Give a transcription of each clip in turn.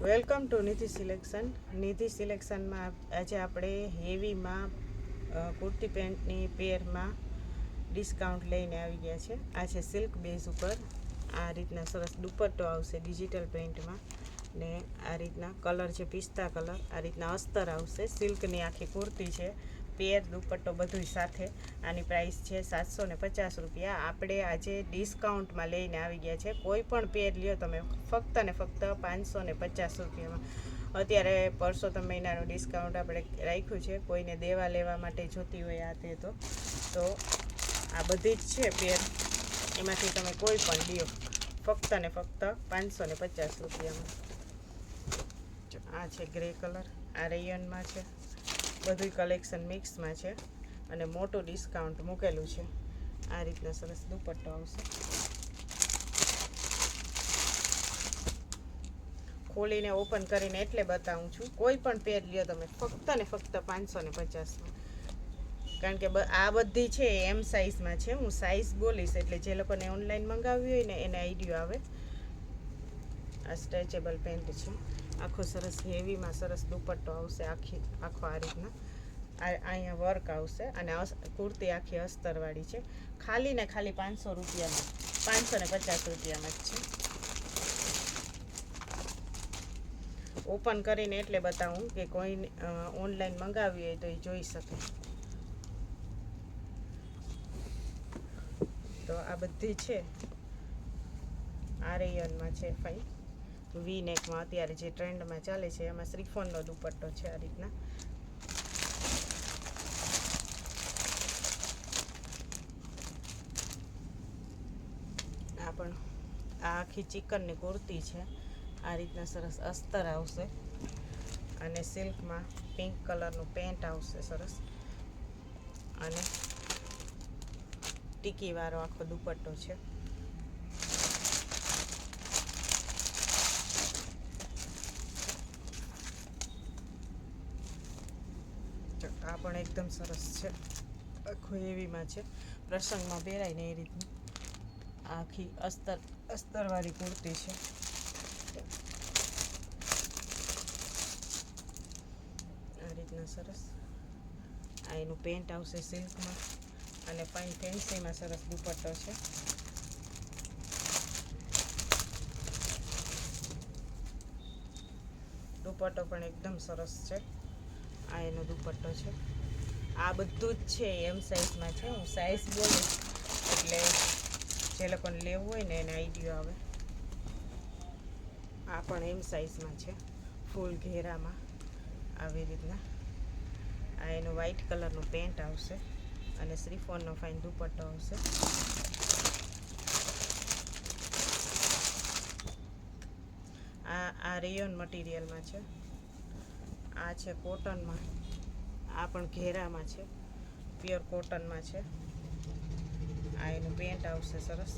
Welcome to Nidhi selection. Nidhi સિલેક્શનમાં આજે આપણે હેવીમાં કુર્તી પેન્ટની પેરમાં ડિસ્કાઉન્ટ લઈને આવી ગયા છે. આ છે સિલ્ક બેઝ ઉપર આ રીતના સરસ દુપટ્ટો આવશે ડિજિટલ પ્રિન્ટમાં, ને આ રીતના કલર છે પિસ્તા કલર. આ રીતના અસ્તર આવશે. સિલ્કની આખી કુર્તી છે, પેર દુપટ્ટો બધું સાથે. આની પ્રાઇસ છે 750 રૂપિયા. આપણે આજે ડિસ્કાઉન્ટમાં લઈને આવી ગયા છે. કોઈ પણ પેર લ્યો તમે ફક્ત ને ફક્ત 550 રૂપિયામાં. અત્યારે પરસોત્તમ મહિનાનું ડિસ્કાઉન્ટ આપણે રાખ્યું છે. કોઈને દેવા લેવા માટે જોતી હોય આ તે તો આ બધી જ છે પેર, એમાંથી તમે કોઈ પણ લ્યો ફક્ત ને ફક્ત 550 રૂપિયામાં. આ છે ગ્રે કલર, આ રેયનમાં છે. બધું કલેક્શન મિક્સમાં છે અને મોટું ડિસ્કાઉન્ટ મૂકેલું છે. આ રીતના સરસ દુપટ્ટો આવશે. ખોલીને ઓપન કરીને એટલે બતાવું છું. કોઈ પણ પેર લ્યો તમે ફક્ત ને ફક્ત 550માં. કારણ કે આ બધી છે એમ સાઇઝમાં છે. હું સાઇઝ બોલીશ એટલે જે લોકોને ઓનલાઈન મંગાવ્યું હોય ને એને આઈડિયો આવે. આ સ્ટ્રેચેબલ પેન્ટ છે. આખો સરસ હેવીમાં સરસ દુપટ્ટો આવશે. આખો આ રીતના અહીંયા વર્ક આવશે અને કુર્તી આખી અસ્તરવાળી છે. ખાલી ને ખાલી 500 રૂપિયામાં, 550 રૂપિયામાં જ છે. ઓપન કરીને એટલે બતાવું કે કોઈ ઓનલાઈન મંગાવી હોય તો એ જોઈ શકે. તો આ બધી છે આ રેયનમાં છે ફાઈન વી નેકમાં. અત્યારે જે ટ્રેન્ડમાં ચાલે છે એમાં શ્રીફોનનો દુપટ્ટો છે આ રીતના. આ પણ આ આખી ચિકનની કુર્તી છે. આ રીતના સરસ અસ્તર આવશે અને સિલ્કમાં પિંક કલરનું પેન્ટ આવશે સરસ, અને ટીકીવાળો આખો દુપટ્ટો છે. આ પણ એકદમ સરસ છે. આખું હેવીમાં છે, પ્રસંગમાં પહેરાય ને એ રીતનું. આખી અસ્તરવાળી કુર્તી છે. આ રીતના સરસ આ એનું પેન્ટ આવશે સિલ્કમાં, અને ફાઇન ફેન્સીમાં સરસ દુપટ્ટો છે. દુપટ્ટો પણ એકદમ સરસ છે. આ એનો દુપટ્ટો છે. આ બધું જ છે એમ સાઇઝમાં છે. હું સાઇઝ બોલું એટલે જે લોકોને લેવું હોય ને એને આઈડિયો આવે. આ પણ એમ સાઇઝમાં છે, ફૂલ ઘેરામાં આવી રીતના. આ એનું વ્હાઈટ કલરનું પેન્ટ આવશે અને શ્રીફોનનો ફાઇન દુપટ્ટો આવશે. આ રેયોન મટીરિયલમાં છે. આ છે કોટનમાં. આ પણ ઘેરામાં છે, પ્યોર કોટનમાં છે. આ એનું પેન્ટ આવશે સરસ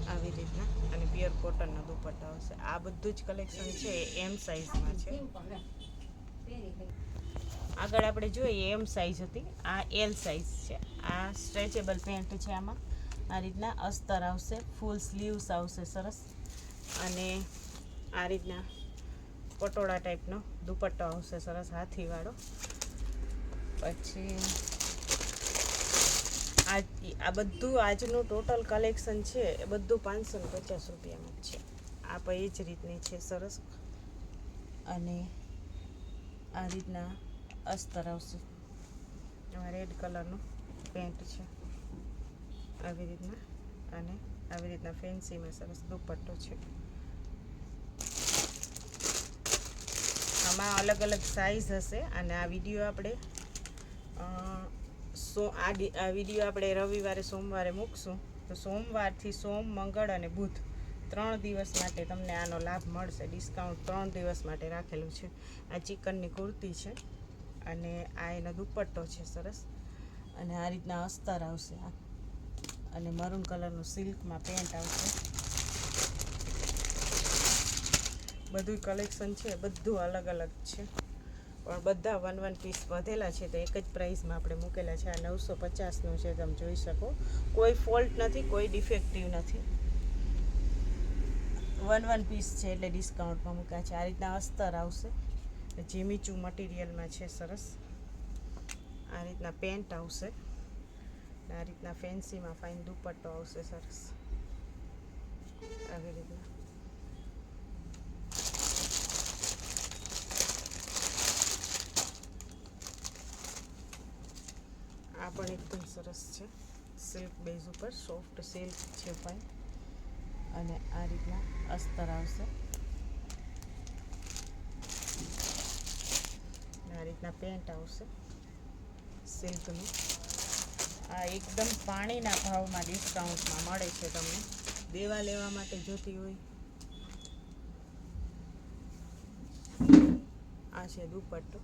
આવી રીતના, અને પ્યોર કોટનનો દુપટ્ટો આવશે. આ બધું જ કલેક્શન છે એમ સાઇઝમાં છે. આગળ આપણે જોઈએ એમ સાઇઝ હતી, આ એલ સાઇઝ છે. આ સ્ટ્રેચેબલ પેન્ટ છે. આમાં આ રીતના અસ્તર આવશે, ફૂલ સ્લીવ્સ આવશે સરસ, અને આ રીતના પટોળા ટાઈપનો દુપટ્ટો આવશે સરસ હાથીવાળો. પછી આ બધું આજનું ટોટલ કલેક્શન છે એ બધું 550 રૂપિયામાં જ છે. આ પણ એ જ રીતની છે સરસ, અને આ રીતના અસ્તર આવશે. આમાં રેડ કલરનું પેન્ટ છે આવી રીતના, અને આવી રીતના ફેન્સીમાં સરસ દુપટ્ટો છે. આમાં અલગ અલગ સાઇઝ હશે. અને આ વિડીયો આપણે આ વિડીયો આપણે રવિવારે સોમવારે મૂકશું. તો સોમવારથી સોમ, મંગળ અને બુધ 3 દિવસ માટે તમને આનો લાભ મળશે. ડિસ્કાઉન્ટ 3 દિવસ માટે રાખેલું છે. આ ચિકનની કુર્તી છે અને આ એનો દુપટ્ટો છે સરસ, અને આ રીતના અસ્તર આવશે, અને મરૂન કલરનું સિલ્કમાં પેન્ટ આવશે. બધું કલેક્શન છે, બધું અલગ અલગ છે, પણ બધા 1 પીસ વધેલા છે. તો એક જ પ્રાઇસમાં આપણે મૂકેલા છે. આ 950નું છે, તમે જોઈ શકો. કોઈ ફોલ્ટ નથી, કોઈ ડિફેક્ટિવ નથી. 1 પીસ છે એટલે ડિસ્કાઉન્ટમાં મૂક્યા છે. આ રીતના અસ્તર આવશે, જીમીચું મટીરિયલમાં છે સરસ. આ રીતના પેન્ટ આવશે, આ રીતના ફેન્સીમાં ફાઇન દુપટ્ટો આવશે સરસ. આવી રીતના આ પણ એકદમ સરસ છે, સિલ્ક બેઝ ઉપર સોફ્ટ સિલ્ક છે ફાઇન. અને આ રીતના અસ્તર આવશે, આ રીતના પેન્ટ આવશે સિલ્કનું. આ એકદમ પાણીના ભાવમાં ડિસ્કાઉન્ટમાં મળે છે તમને. દેવા લેવા માટે જોતી હોય આ છે દુપટ્ટો.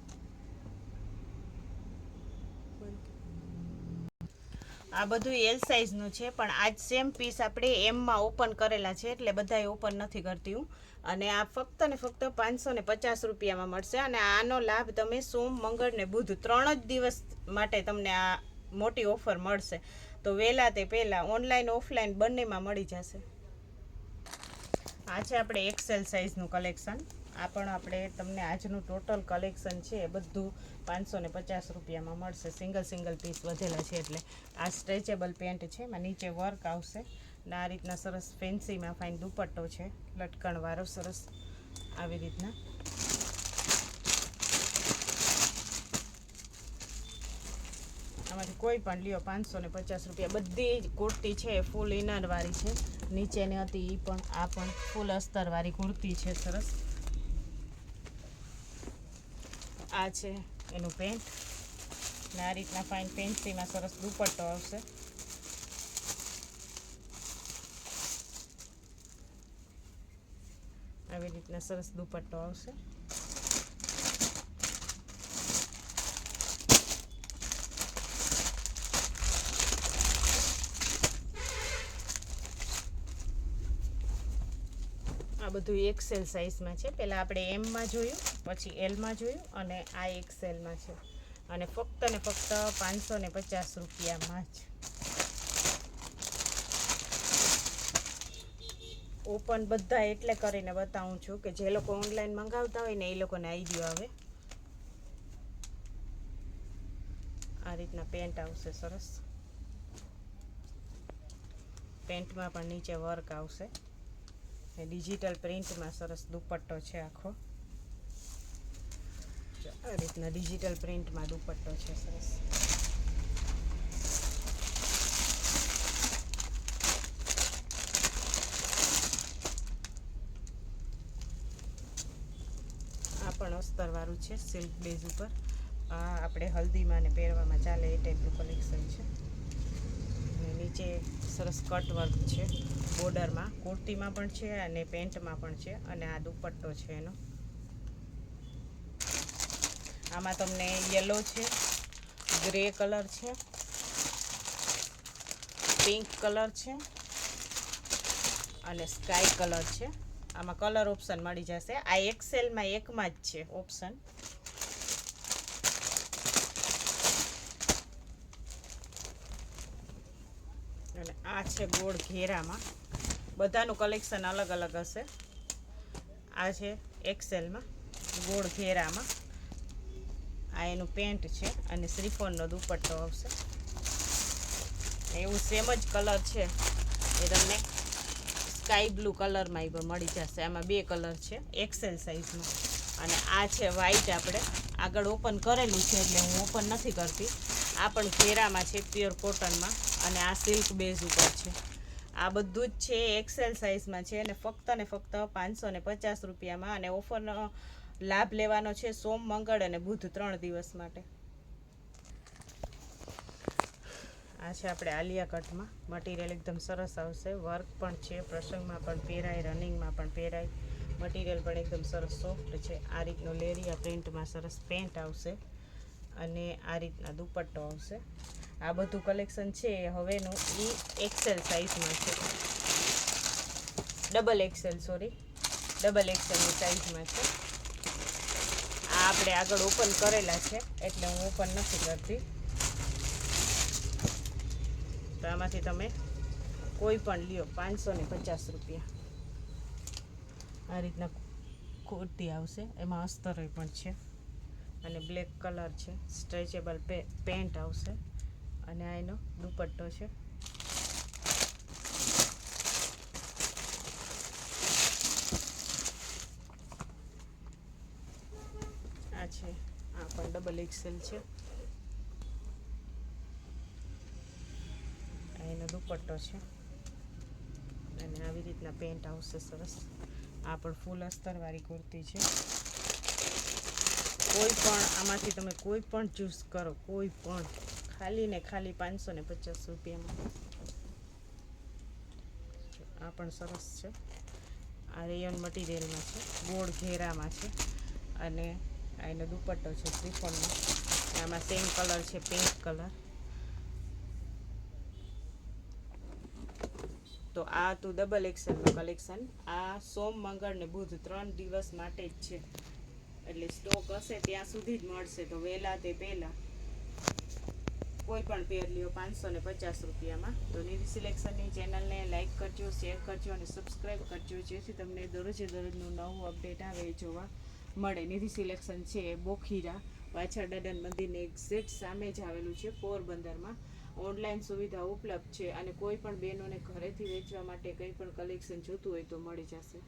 આ બધું એલ સાઇઝનું છે, પણ આજ સેમ પીસ આપણે એમમાં ઓપન કરેલા છે એટલે બધાએ ઓપન નથી કરતી હું. અને આ ફક્ત ને ફક્ત 550 રૂપિયામાં મળશે. અને આનો લાભ તમે સોમ, મંગળ ને બુધ 3 જ દિવસ માટે તમને આ મોટી ઓફર મળશે. તો વહેલા તે પહેલાં ઓનલાઈન ઓફલાઈન બંનેમાં મળી જશે. આ છે આપણે એક્સેલ સાઇઝનું કલેક્શન. આ પણ આપણે તમને આજનું ટોટલ કલેક્શન છે એ બધું 550 રૂપિયામાં મળશે. સિંગલ પીસ વધેલા છે એટલે. આ સ્ટ્રેચેબલ પેન્ટ છે, એમાં નીચે વર્ક આવશે. ને આ રીતના સરસ ફેન્સીમાં ફાઇન દુપટ્ટો છે, લટકણવાળો સરસ આવી રીતના. આમાંથી કોઈ પણ લ્યો 550 રૂપિયા. બધી જ કુર્તી છે ફૂલ ઇનરવાળી છે. નીચેની હતી એ પણ, આ પણ ફૂલ અસ્તરવાળી કુર્તી છે સરસ. આ છે એનું પેન્ટ, ને આ રીતના ફાઇન ફેન્સીમાં સરસ દુપટ્ટો આવશે. આવી રીતના સરસ દુપટ્ટો આવશે. આ બધું એક્સેલ સાઇઝમાં છે. પહેલાં આપણે એમમાં જોયું, પછી એલમાં જોયું, અને આ એક્સેલમાં છે. અને ફક્ત ને ફક્ત 550 રૂપિયામાં જ. ઓપન બધા એટલે કરીને બતાવું છું કે જે લોકો ઓનલાઈન મંગાવતા હોય ને એ લોકોને આઈડિયા આવે. આ રીતના પેન્ટ આવશે સરસ. પેન્ટમાં પણ નીચે વર્ક આવશે. ડિજિટલ પ્રિન્ટમાં સરસ દુપટ્ટો છે આખો. આ રીતના ડિજિટલ પ્રિન્ટમાં દુપટ્ટો છે સરસ. આ પણ અસ્તરવાળું છે સિલ્ક બેઝ ઉપર. આ આપણે હલ્દીમાં ને પહેરવામાં ચાલે એ ટાઈપનું કલેક્શન છે. અને નીચે સરસ કટ વર્ક છે બોર્ડરમાં. કુર્તીમાં પણ છે અને પેન્ટમાં પણ છે. અને આ દુપટ્ટો છે એનો. આમાં તમને યલો છે, ગ્રે કલર છે, પિંક કલર છે અને સ્કાય કલર છે. આમાં કલર ઓપ્શન મળી જશે. આ એક્સેલમાં એકમાં જ છે ઓપ્શન. અને આ છે ગોળ ઘેરામાં. બધાનું કલેક્શન અલગ અલગ હશે. આ છે એક્સેલમાં ગોળ ઘેરામાં. આ એનું પેન્ટ છે અને શ્રીફોનનો દુપટ્ટો આવશે. એવું સેમ જ કલર છે એ તમને સ્કાય બ્લુ કલરમાં પણ મળી જશે. આમાં 2 કલર છે એક્સેલ સાઇઝમાં. અને આ છે વ્હાઈટ. આપણે આગળ ઓપન કરેલું છે એટલે હું ઓપન નથી કરતી. આ પણ ઘેરામાં છે, પ્યોર કોટનમાં. અને આ સિલ્ક બેઝ ઉપર છે. આ બધું જ છે એક્સેલ સાઇઝમાં છે. અને ફક્ત 550 રૂપિયામાં. અને ઓફરનો લાભ લેવાનો છે સોમ, મંગળ અને બુધ 3 દિવસ માટે. આ છે આપણે આલિયા કટમાં. મટીરિયલ એકદમ સરસ આવશે. વર્ક પણ છે, પ્રસંગમાં પણ પહેરાય, રનિંગમાં પણ પહેરાય. મટીરિયલ પણ એકદમ સરસ સોફ્ટ છે. આ રીતનો લેરિયા પ્રિન્ટમાં સરસ પેન્ટ આવશે. અને આ રીતના દુપટ્ટો આવશે. આ બધું કલેક્શન છે હવેનું એ એક્સેલ સાઇઝમાં છે. ડબલ એક્સેલની સાઇઝમાં છે. આ આપણે આગળ ઓપન કરેલા છે એટલે હું ઓપન નથી કરતી. તો આમાંથી તમે કોઈ પણ લ્યો 550 રૂપિયા. આ રીતના કુર્તી આવશે, એમાં અસ્તર પણ છે અને બ્લેક કલર છે. સ્ટ્રેચેબલ પેન્ટ આવશે અને આ એનો દુપટ્ટો છે. આ છે, આ પણ ડબલ એક્સેલ છે. આ એનો દુપટ્ટો છે અને આવી રીતના પેન્ટ આવશે સરસ. આ પણ ફૂલ અસ્તરવાળી કુર્તી છે. કોઈ પણ આમાંથી તમે કોઈ પણ ચૂઝ કરો, કોઈ પણ, ખાલી ને ખાલી 550 રૂપિયામાં. આ પણ સરસ છે. આ રેયન મટીરિયલમાં છે, ગોળ ઘેરામાં છે અને આ એનો દુપટ્ટો છે શ્રીફોનનો. આમાં સેમ કલર છે, પિંક કલર. તો આ હતું ડબલ એક્સેલનું કલેક્શન. આ સોમ, મંગળ ને બુધ 3 દિવસ માટે જ છે, એટલે સ્ટોક હશે ત્યાં સુધી જ મળશે. તો વહેલા તે પહેલાં કોઈ પણ પેર લ્યો 550 રૂપિયામાં. તો નિધિ સિલેક્શનની ચેનલને લાઇક કરજો, શેર કરજો અને સબસ્ક્રાઈબ કરજો, જેથી તમને દરરોજે દરરોજનું નવું અપડેટ આવે એ જોવા મળે. નિધિ સિલેક્શન છે એ બોખીરા પાછળ દાદન મંદિરની એક્ઝેક્ટ સામે જ આવેલું છે, પોરબંદરમાં. ઓનલાઈન સુવિધા ઉપલબ્ધ છે અને કોઈ પણ બહેનોને ઘરેથી વેચવા માટે કંઈ પણ કલેક્શન જોતું હોય તો મળી જશે.